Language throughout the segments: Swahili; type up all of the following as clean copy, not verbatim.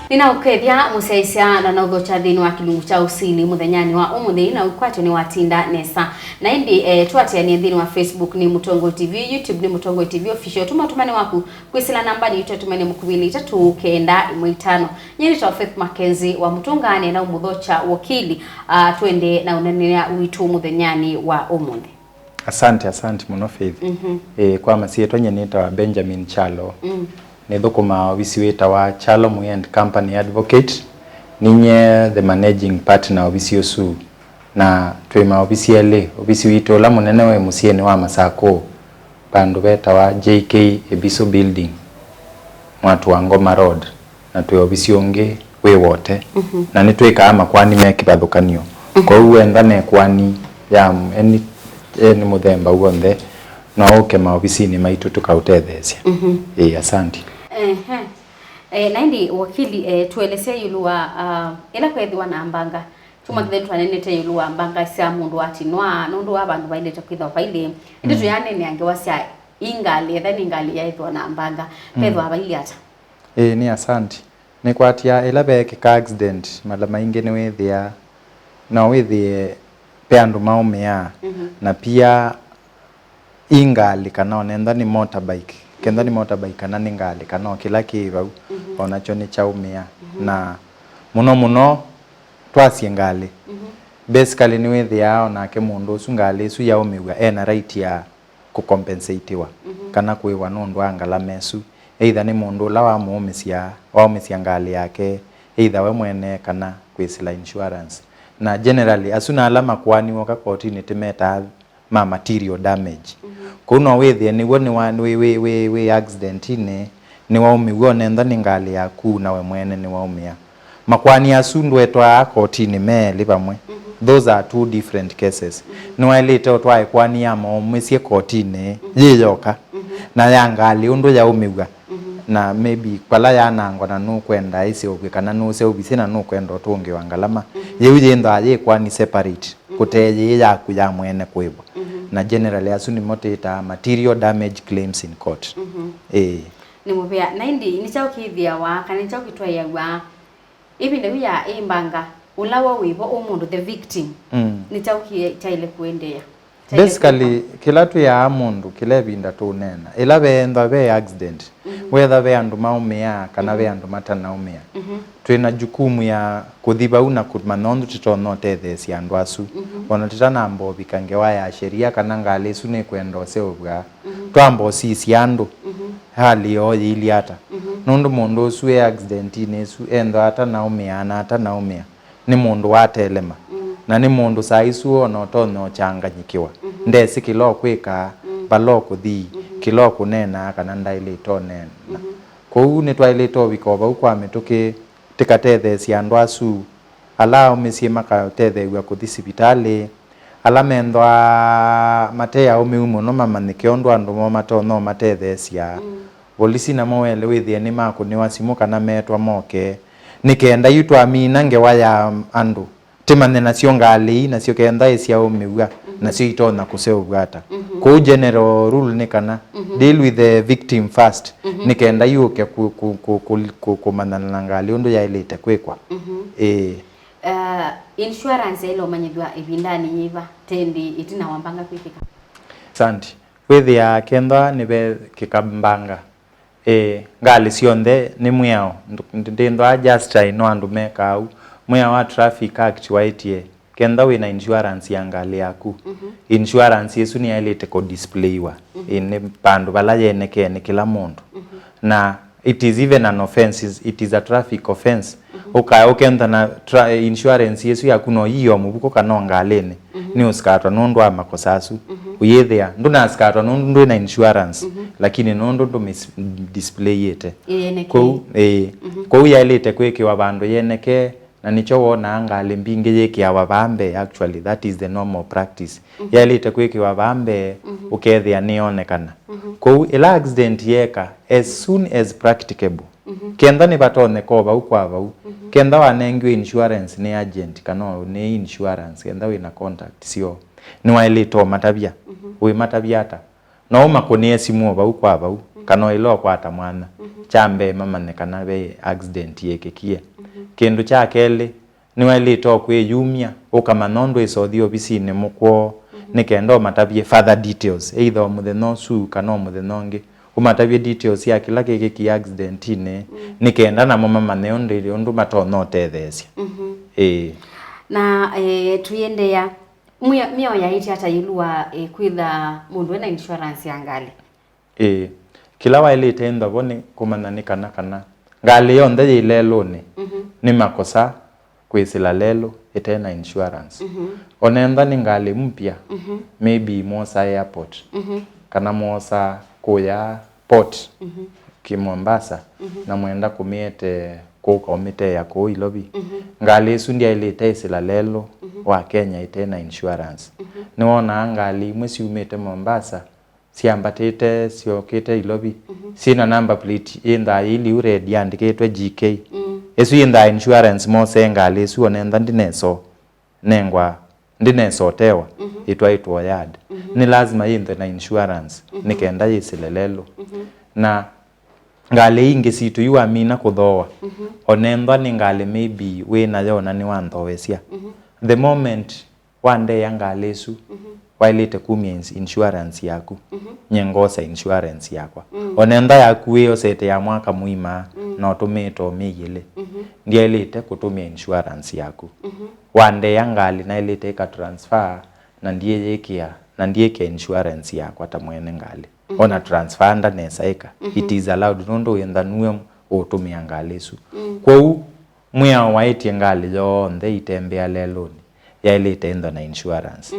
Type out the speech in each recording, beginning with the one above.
Nina ukethia museisya na nogo cha thini wa kilungu cha Usili muthenyani wa umuthi na ukwato ni watinda nesa na indi twatia ni thini wa Facebook ni Mutongo TV, YouTube ni Mutongo TV official. Tumatumani waku kwisila namba ni tumene mukubili 395 nyeri ta Faith Mackenzie wa Mutungane na umuthocha wakili twende na unenea witu muthenyani wa umuthi. Asante muno Faith. Kwa masieto nyenita wa Benjamin Chalo. Nedokuma wisiweta wa Chalo Muyend Company Advocate. Ninye the managing partner of Usu na twema obisiele obisiwito la munene we musiene wa Masako bandu beta wa JK Ebiso Building mwatu wa Ngoma Road na twe obisionge we wote na nitweka ama kwani mekibadhukanio kwa hiyo endane kwani ya eni muthemba uonde na oke maobisini maitu tukautethesia asante. Na indi wakili tuelezea yulua ila kwethiwa na Mbanga tumakithe twanenete yulua Mbanga cia mundu atinwa nundu wa bandu bailete kwitha baile indi tuyane ange wasia ingali ethani ingali yaithwa na Mbanga kwethwa baile ata ni asante ni kwatia ila beke accident malama inge ni wethia na wethie pe andu maumia na pia ingali kana nenda ni motorbike kenda ni motorbike kana ningali kana kila kiva onacho ni chaumia na muno twasi ngali basically ni wethia na ke mundu usu ngali su yaumiwa ena right ya kucompensatiwa kana kuiwa nundu angala mesu either ni mundu la wa muumisia ngali yake either we mwene kana kwisila insurance na generally asuna alama kwani woka koti ni timeta ma material damage kuno wethie ni woni wa we accident ni waumiwa nenda ningali yaku na we mwene ni waumia makwani asundu etwa koti ni meli bamwe those are two different cases no elete otwa kwani ya mumisia koti ni yiyoka na yangali undu yaumiwa na maybe kwala yanangwa na nukwenda isi obikana nuse obisina nukwenda otunge wangalama yeuje ndo ye kwani separate kuteye yaku ya mwene kwebwa na generally asuni moteta material damage claims in court ni mubia na indi ni chaukithia wa kana chaukitwa ya wa ibinde wiya Mbanga ulawa wibo umundu the victim ni chauki chaile kuendea basically kila tu ya mundu kile binda tu nena ila benda be accident whether be andu maumia kana be andu matanaumia twina jukumu ya kuthiba una kumanondu titono tethesia andu asu ona titana mbobi kangewa ya sheria kana ngali su ne kwendo seobwa twambo sisi andu hali yo ili ata nundu mundu usu e accident inesu endo ata naumia na ata naumia ni mundu watelema na ni mundu saisu ono tono changanyikiwa ndesi kilo kwika balo kuthi kilo kunena kana ndaile tonena kou ni twaile to bikoba ukwame tuki tikatethesia andu asu ala umisie makatethewa kuthi sibitali ala mendwa mateya umiumo no mamanike ondu andu mo matono matethesia polisi na mowele withie ni mako ni wasimu kana metwa moke nikenda yutwa mina ngewaya andu timane nacio ngali nacio kenda isia umiwa nacio itona kuseubwata ku general rule ni kana deal with the victim first nikenda yuke kumanana na ngali undu yailete kwekwa insurance ile omanyidwa ibindani nyiva tendi itina wambanga kwikika santi wethia kenda nibe kikambanga ngali sionde ni mwiao ndindo just no andu mekau mwa wa traffic act waitie kenda wina insurance ya ngali yaku insurance yesu ni ilete ko displayiwa ine pandu bala yeneke ni kila mundu na it is even an offense, it is a traffic offense ukenda na insurance yesu yakuno yiyo mubuko kana ngalene ni uskatwa nundu wa makosasu uyethea nduna skatwa nundu na insurance lakini nundu ndo display yete ko yalete kwekiwa bandu yeneke na nicho wona ngali mbinge yeke abambe actually that is the normal practice yalete kwekiwa bambe ukethia nionekana ko ila accident yeka as soon as practicable kenda ni batone ko ba ukwaba kenda wanengwe insurance ni agent kana ni insurance kenda wina contact sio ni wailito matabia we matabiata no makonie simu ba ukwaba kana ilo kwata mwana chambe mama ne kana be accident yekekia kindu cha kele ni wali to kwe yumia ukama nondo isothi obisine mukwo nikendo matabie further details either mutheno su kana mutheno umatabie details ya kila kiki accident ine nikenda na mama ne onde ondu matono tethesia na tuyende ya mio ya iti hata ilua kwitha mundu ena insurance ya ngali kila waile tenda bone kumanani kana ngali yonde ilelo ni makosa kwisila lelo itena insurance onenda ni ngali mpya maybe Mosa airport kana Mosa kuya port ki Mombasa na mwenda kumiete ko komite ya ko ilobi ngali sundia ile tesila lelo wa Kenya itena insurance niona ngali mwesi umete Mombasa siambatete siokete ilobi sina number plate inda ili uredi andiketwe GK esu inda insurance Mose ngali esu onenda ndineso nengwa ndineso tewa itwa yard ni lazima inde na insurance nikenda yisilelelo na ngali inge situ yu amina kudhoa onenda ni ngali maybe we na yona ni wanthowesia the moment one day ngali esu wailete kumiens insurance yaku nyengosa insurance yakwa onenda yaku yo sete ya mwaka muima na otometo migile ndiye ilete kutumia insurance yaku one day ngali na ilete ka transfer na ndiye yekia na ndiye ke insurance yakwa tamwene ngali ona transfer nda nesaika it is allowed nondo yenda nuwe otumia ngali esu kwa mwa waiti ngali yo nde itembea leloni ya ile itenda na insurance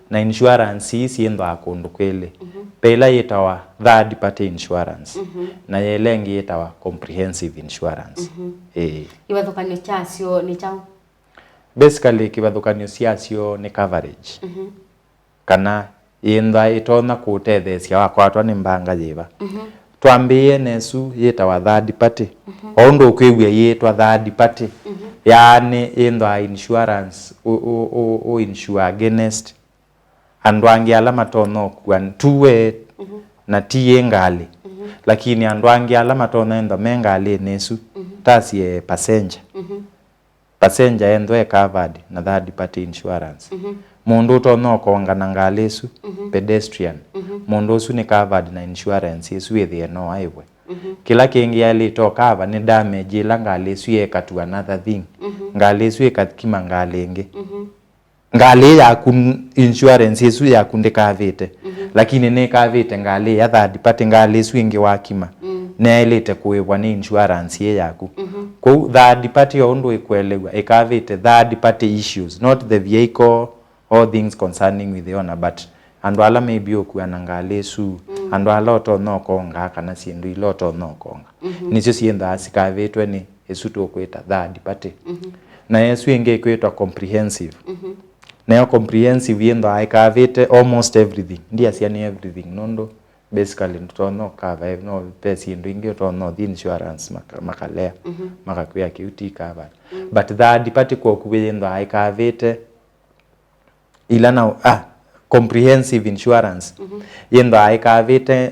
na insurance isi endo akundu kwele pela yetawa third party insurance na yelengi yetawa comprehensive insurance kibathukanio chasio ni chao basically kibathukanio ciacio ni coverage kana yenda itona kutethesia wakwatwa ni Mbanga yiva twambie nesu yetawa third party ondo kwigwe yetwa third party yani in the insurance o insure against andwangi alama tono kwan tuwe na tiye ngali lakini andwangi alama tono endo mengali nesu tasi passenger endo covered na third party insurance mundu tono konga ngali esu pedestrian mundu su ni covered na insurance esu yethi no aiwe kila kingi yali toka ni damage ila ngali esu yekatu another thing ngali esu yekatkima ngali nge ngali ya insurance esu ya kundikavite lakini ne kavite ngali ya third party ngali esu ingi wakima ne ilete kuibwa ni insurance ye yaku kwa third party ondo ikwelewa ikavite third party issues not the vehicle or things concerning with the owner but andwala maybe okuana ngali esu andwala otono konga kana sindu iloto no konga nicio sienda asikavetwe ni esu to kweta third party na yesu inge kwetwa comprehensive na comprehensive yenda aikavete almost everything ndia siani everything nondo basically tono cover no pesi ndu inge tono the insurance makalea makakuya kiuti cover but third party kwa kubeyenda aikavete ila na comprehensive insurance yenda aikavete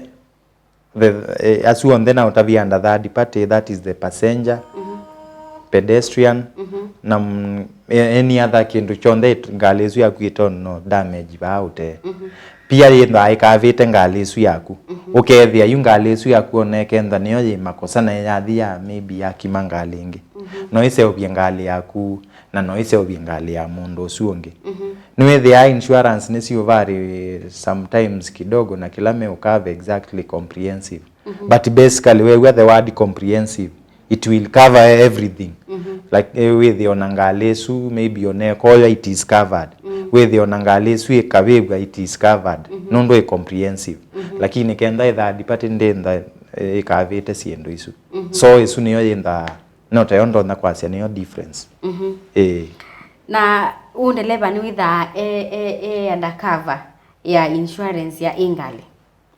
as you on then out of under third party that is the passenger pedestrian na any other kindu chonde ngalesu yaku itono damage baute pia yenda aikavete ngalesu yaku ukethia yu ngalesu yaku onekenda niyo ye makosa na yathia maybe yakimangalingi no ise obyengali yaku na no ise obyengali ya mundu usuonge niwe the insurance nisi uvari sometimes kidogo na kila me ukave exactly comprehensive but basically we the word comprehensive it will cover everything like with the onangalesu maybe onekoya it is covered with the onangalesu ekabebwa it is covered nondo e comprehensive lakini kenda third party ndenda ikavete siendo isu so isu niyo yenda no tayondo na kwasia niyo difference na undeleva ni witha undercover ya insurance ya ingali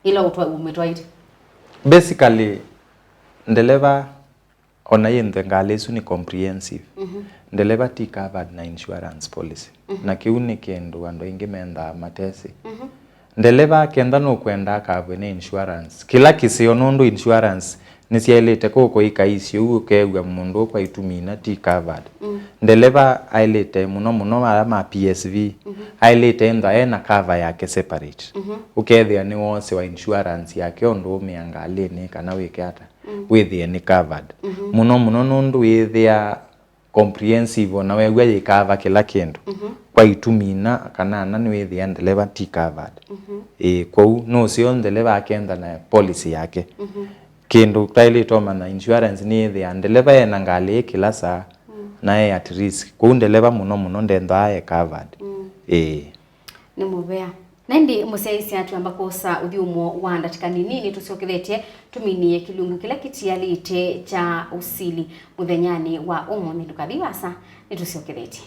ila umetwa iti basically ndeleva ona yende ngalesu ni comprehensive ndeleva ti covered na insurance policy na kiuni kendo ando ingemenda matesi ndeleva kenda no kwenda kabwe ne insurance kila kisio nundu insurance nisiailete koko ikaisio ukegwa mundu kwa itumina ti covered ndeleva ailete muno ma PSV ailete enda ena cover yake separate ukethia ni wose wa insurance yake ondo umeangalie ni kana weke ata withie ni covered muno nundu withia comprehensive na wegwa ye cover kila kindu kwa itumina kana na ni withia ndeleva ti covered kwa no sio ndeleva akenda na policy yake kindu taili toma na insurance ni the ndeleva ena ngali kila saa na at risk kwa ndeleva muno ndenda ye covered ni mubea nendi musaisi atu ambako sa uthiumo wanda tikani nini tusiokethetie tuminie kilungu kila kitialite cha Usili muthenyani wa umuthi ndukabiwasa ni tusiokethetie